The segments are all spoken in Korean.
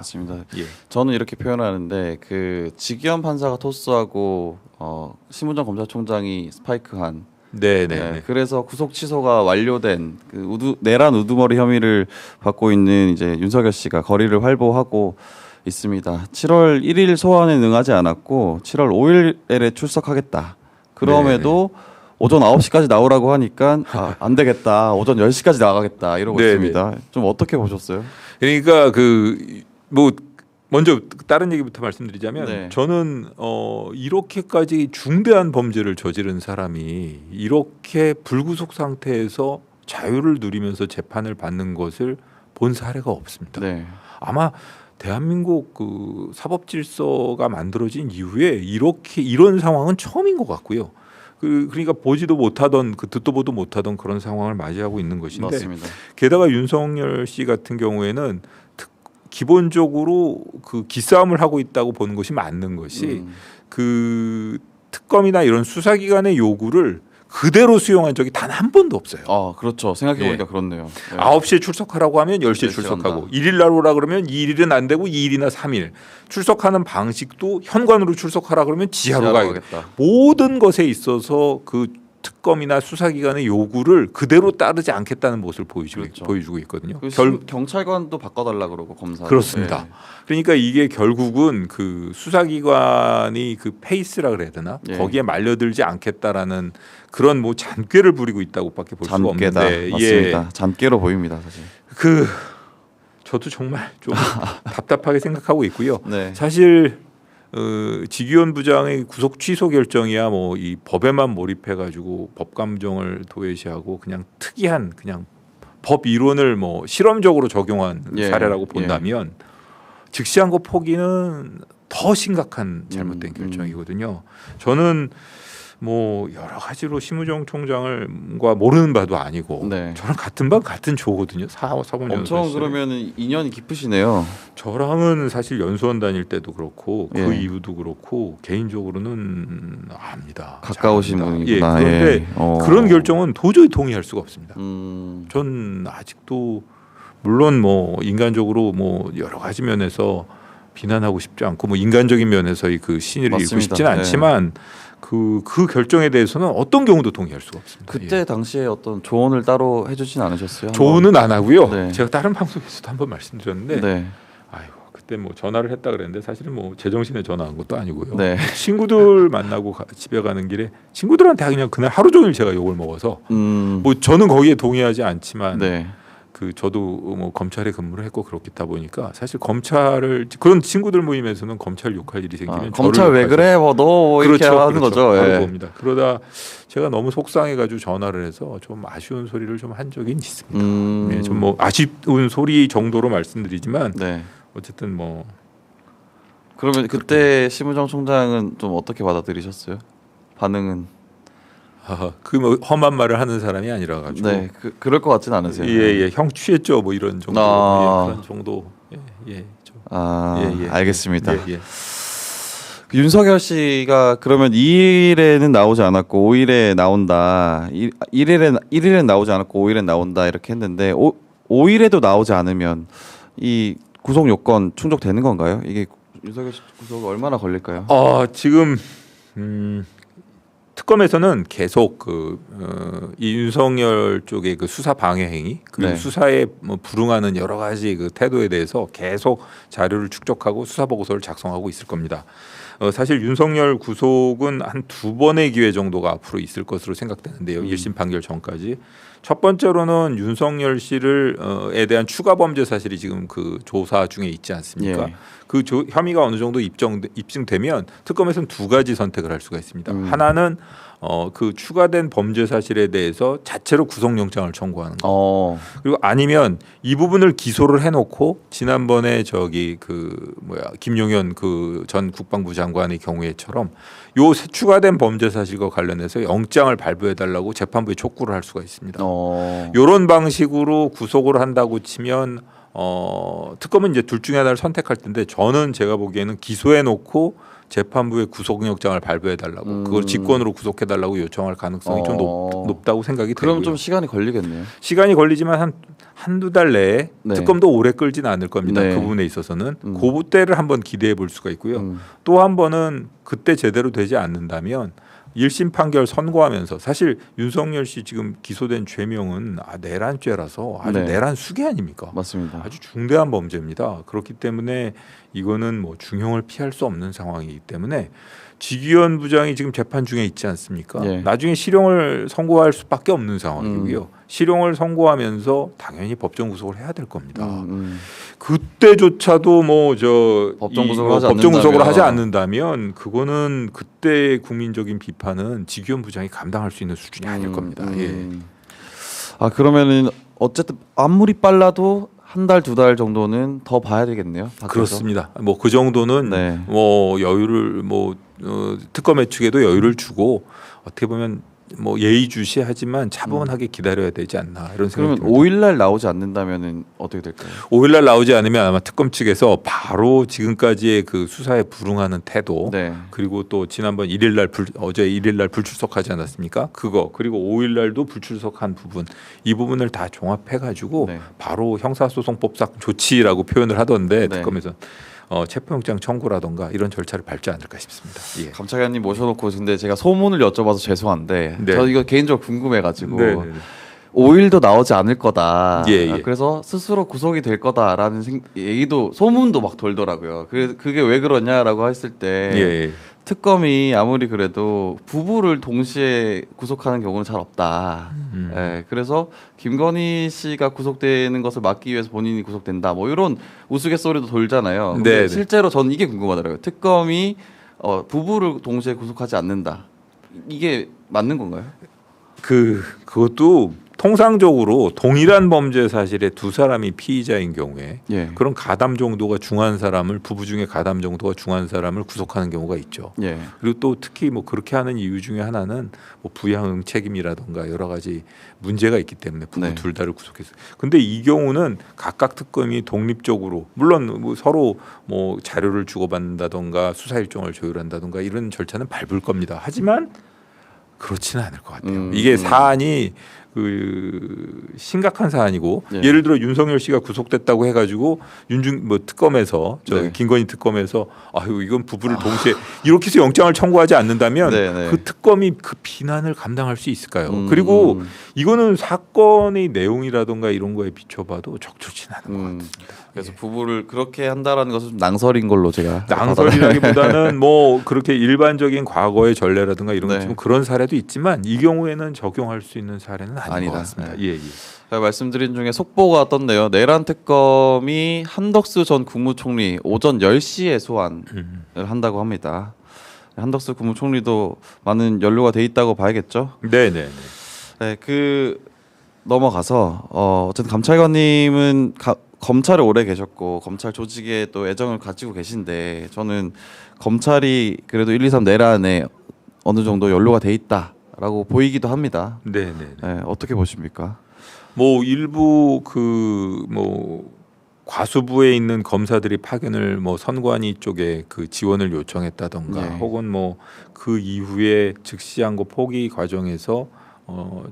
맞습니다. 예. 저는 이렇게 표현하는데 그 지기현 판사가 토스하고 심우정 검찰총장이 스파이크한 네네. 그래서 구속 취소가 완료된 그 내란 우두머리 혐의를 받고 있는 이제 윤석열 씨가 거리를 활보하고 있습니다. 7월 1일 소환에 응하지 않았고 7월 5일에 출석하겠다. 그럼에도 오전 9시까지 나오라고 하니까 안 되겠다. 오전 10시까지 나가겠다. 이러고 있습니다. 좀 어떻게 보셨어요? 그러니까 뭐 먼저 다른 얘기부터 말씀드리자면 네. 저는 이렇게까지 중대한 범죄를 저지른 사람이 이렇게 불구속 상태에서 자유를 누리면서 재판을 받는 것을 본 사례가 없습니다. 네. 아마 대한민국 그 사법 질서가 만들어진 이후에 이런 상황은 처음인 것 같고요. 그러니까 보지도 못하던 듣도 보도 못하던 그런 상황을 맞이하고 있는 것인데 맞습니다. 게다가 윤석열 씨 같은 경우에는 기본적으로 그 기싸움을 하고 있다고 보는 것이 맞는 것이 그 특검이나 이런 수사기관의 요구를 그대로 수용한 적이 단 한 번도 없어요. 그렇죠. 생각해보니까 그렇네요. 9시에 출석하라고 하면 10시에 출석하고 1일 날 오라 그러면 2일은 안 되고 2일이나 3일 출석하는 방식도 현관으로 출석하라 그러면 지하로 가겠다. 모든 것에 있어서 그 특검이나 수사기관의 요구를 그대로 따르지 않겠다는 모습을 보여주고 있거든요. 경찰관도 바꿔달라 그러고 검사. 그렇습니다. 네. 그러니까 이게 결국은 그 수사기관이 그 페이스라 그래야 되나 거기에 말려들지 않겠다라는 그런 뭐 잔꾀를 부리고 있다고밖에 볼 수가 없는데 맞습니다. 잔꾀로 보입니다, 사실. 저도 정말 좀 답답하게 생각하고 있고요. 네. 사실 지기현 부장의 구속 취소 결정이야 뭐 이 법에만 몰입해가지고 법 감정을 도외시하고 그냥 특이한 그냥 법 이론을 뭐 실험적으로 적용한 사례라고 본다면 즉시한 거 포기는 더 심각한 잘못된 결정이거든요. 저는 뭐 여러 가지로 심우정 총장을과 모르는 바도 아니고 저랑 같은 반 같은 조거든요. 사법연수원 엄청 그러면 인연이 깊으시네요. 저랑은 사실 연수원 다닐 때도 그렇고 그 이후도 그렇고 개인적으로는 압니다. 가까우신 분이구나. 그런데 그런 결정은 도저히 동의할 수가 없습니다. 전 아직도 물론 뭐 인간적으로 뭐 여러 가지 면에서 비난하고 싶지 않고 뭐 인간적인 면에서 그 신의를 잃고 싶지는 않지만 그 결정에 대해서는 어떤 경우도 동의할 수가 없습니다. 그때 당시에 어떤 조언을 따로 해주진 않으셨어요? 조언은 안 하고요. 제가 다른 방송에서도 한번 말씀드렸는데, 아이고 그때 뭐 전화를 했다 그랬는데 사실은 뭐 제정신에 전화한 것도 아니고요. 친구들 만나고 집에 가는 길에 친구들한테 그냥 그날 하루 종일 제가 욕을 먹어서 뭐 저는 거기에 동의하지 않지만. 저도 뭐 검찰에 근무를 했고 그렇다 보니까 사실 검찰을 그런 친구들 모임에서는 검찰 욕할 일이 생기면 검찰 왜 그래 너 이렇게 하는 거죠. 바로 봅니다. 그러다 제가 너무 속상해가지고 전화를 해서 좀 아쉬운 소리를 좀 한 적이 있습니다. 좀 뭐 아쉬운 소리 정도로 말씀드리지만 어쨌든 뭐 그러면 그때 심우정 총장은 좀 어떻게 받아들이셨어요? 반응은? 뭐 험한 말을 하는 사람이 아니라 가지고 그럴 것 같진 않으세요? 형 취했죠 뭐 이런 정도 그런 정도 알겠습니다. 윤석열 씨가 그러면 2일에는 나오지 않았고 5일에 나온다. 1일엔 나오지 않았고 5일엔 나온다 이렇게 했는데 5일에도 나오지 않으면 이 구속 요건 충족되는 건가요? 이게 윤석열 씨 구속이 얼마나 걸릴까요? 지금 특검에서는 계속 이 윤석열 쪽의 그 수사 방해 행위 그리고 수사에 뭐 불응하는 여러 가지 그 태도에 대해서 계속 자료를 축적하고 수사 보고서를 작성하고 있을 겁니다. 사실 윤석열 구속은 한 2번의 기회 정도가 앞으로 있을 것으로 생각되는데요. 1심 판결 전까지. 첫 번째로는 윤석열 씨를에 대한 추가 범죄 사실이 지금 그 조사 중에 있지 않습니까? 그 혐의가 어느 정도 입증되면 특검에서는 2가지 선택을 할 수가 있습니다. 하나는 그 추가된 범죄 사실에 대해서 자체로 구속영장을 청구하는 거. 그리고 아니면 이 부분을 기소를 해놓고 지난번에 김용현 그 전 국방부 장관의 경우에처럼 요 추가된 범죄 사실과 관련해서 영장을 발부해달라고 재판부에 촉구를 할 수가 있습니다. 이런 방식으로 구속을 한다고 치면 특검은 이제 둘 중에 하나를 선택할 텐데 저는 제가 보기에는 기소해놓고 재판부에 구속영장을 발부해달라고 그걸 직권으로 구속해달라고 요청할 가능성이 좀 높다고 생각이 그럼 되고요. 좀 시간이 걸리겠네요. 시간이 걸리지만 한두 달 내에 네. 특검도 오래 끌지는 않을 겁니다. 네. 그 부분에 있어서는 그때를 한번 기대해 볼 수가 있고요. 또 한 번은 그때 제대로 되지 않는다면 1심 판결 선고하면서 사실 윤석열 씨 지금 기소된 죄명은 내란죄라서 아주 네. 내란 수괴 아닙니까? 맞습니다. 아주 중대한 범죄입니다. 그렇기 때문에 이거는 뭐 중형을 피할 수 없는 상황이기 때문에 지기현 부장이 지금 재판 중에 있지 않습니까? 예. 나중에 실형을 선고할 수밖에 없는 상황이고요. 실형을 선고하면서 당연히 법정 구속을 해야 될 겁니다. 그때조차도 뭐 저 법정 구속을 법정 구속을 하지 않는다면 않는다면 그거는 그때 국민적인 비판은 지기현 부장이 감당할 수 있는 수준이 아닐 겁니다. 예. 아 그러면은 어쨌든 아무리 빨라도 한 달 두 달 정도는 더 봐야 되겠네요. 밖에서. 그렇습니다. 뭐 그 정도는 네. 뭐 여유를 특검의 측에도 여유를 주고 어떻게 보면 뭐 예의주시하지만 차분하게 기다려야 되지 않나 이런 생각이 그러면 듭니다. 5일날 나오지 않는다면은 어떻게 될까요? 5일날 나오지 않으면 아마 특검 측에서 바로 지금까지의 그 수사에 불응하는 태도 네. 그리고 또 지난번 1일날 어제 1일날 불출석하지 않았습니까? 그거 그리고 5일날도 불출석한 부분 이 부분을 다 종합해가지고 네. 바로 형사소송법상 조치라고 표현을 하던데 네. 특검에서 체포영장 청구라던가 이런 절차를 밟지 않을까 싶습니다. 예. 감찰관님 모셔놓고 근데 제가 소문을 여쭤봐서 죄송한데 네. 저 이거 개인적으로 궁금해가지고 네, 네, 네. 5일도 나오지 않을 거다. 예, 예. 그래서 스스로 구속이 될 거다라는 얘기도 소문도 막 돌더라고요. 그게 왜 그러냐라고 했을 때 예. 특검이 아무리 그래도 부부를 동시에 구속하는 경우는 잘 없다. 예, 그래서 김건희 씨가 구속되는 것을 막기 위해서 본인이 구속된다. 뭐 이런 우스갯소리도 돌잖아요. 근데 네, 네. 실제로 저는 이게 궁금하더라고요. 특검이 부부를 동시에 구속하지 않는다. 이게 맞는 건가요? 그것도 통상적으로 동일한 범죄 사실에 두 사람이 피의자인 경우에 예. 그런 가담 정도가 중한 사람을 부부 중에 가담 정도가 중한 사람을 구속하는 경우가 있죠. 예. 그리고 또 특히 뭐 그렇게 하는 이유 중에 하나는 뭐 부양응 책임이라든가 여러 가지 문제가 있기 때문에 부부 네. 둘 다를 구속했어요. 근데 이 경우는 각각 특검이 독립적으로 물론 뭐 서로 뭐 자료를 주고받는다든가 수사 일정을 조율한다든가 이런 절차는 밟을 겁니다. 하지만 그렇지는 않을 것 같아요. 이게 사안이 심각한 사안이고 예. 예를 들어 윤석열 씨가 구속됐다고 해가지고 특검에서 네. 김건희 특검에서 아유 이건 부부를 동시에 이렇게 해서 영장을 청구하지 않는다면 네, 네. 그 특검이 그 비난을 감당할 수 있을까요? 그리고 이거는 사건의 내용이라든가 이런 거에 비춰봐도 적절치는 않은 것 같습니다. 그래서 부부를 그렇게 한다라는 것은 좀 낭설인 걸로 제가 낭설이라기보다는 뭐 그렇게 일반적인 과거의 전례라든가 이런 네. 것 좀 그런 사례도 있지만 이 경우에는 적용할 수 있는 사례는 아닌 것 아니다. 같습니다. 네. 예, 예. 제가 말씀드린 중에 속보가 떴네요. 내란 특검이 한덕수 전 국무총리 오전 10시에 소환을 한다고 합니다. 한덕수 국무총리도 많은 연루가 돼 있다고 봐야겠죠. 네, 네, 네. 네, 넘어가서 어쨌든 감찰관님은 검찰에 오래 계셨고 검찰 조직에 또 애정을 가지고 계신데 저는 검찰이 그래도 1, 2, 3 내란에 어느 정도 연루가 돼 있다라고 보이기도 합니다. 네, 네. 네, 어떻게 보십니까? 뭐 일부 과수부에 있는 검사들이 파견을 뭐 선관위 쪽에 그 지원을 요청했다던가 네. 혹은 뭐 그 이후에 즉시항고 포기 과정에서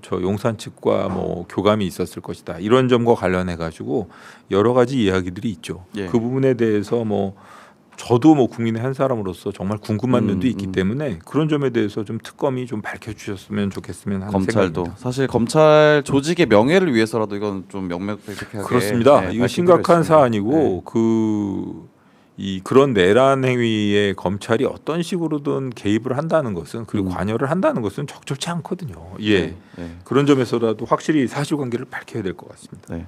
저 용산 측과 뭐 교감이 있었을 것이다 이런 점과 관련해 가지고 여러 가지 이야기들이 있죠. 예. 그 부분에 대해서 뭐 저도 뭐 국민의 한 사람으로서 정말 궁금한 면도 있기 때문에 그런 점에 대해서 좀 특검이 좀 밝혀주셨으면 좋겠으면 하는 검찰도 생각입니다. 사실 검찰 조직의 명예를 위해서라도 이건 좀 명명백백하게 그렇습니다. 네, 이거 밝힐 심각한 필요가 있습니다. 사안이고 그런 내란 행위에 검찰이 어떤 식으로든 개입을 한다는 것은 그리고 관여를 한다는 것은 적절치 않거든요. 예. 네, 네. 그런 점에서라도 확실히 사실관계를 밝혀야 될 것 같습니다. 네.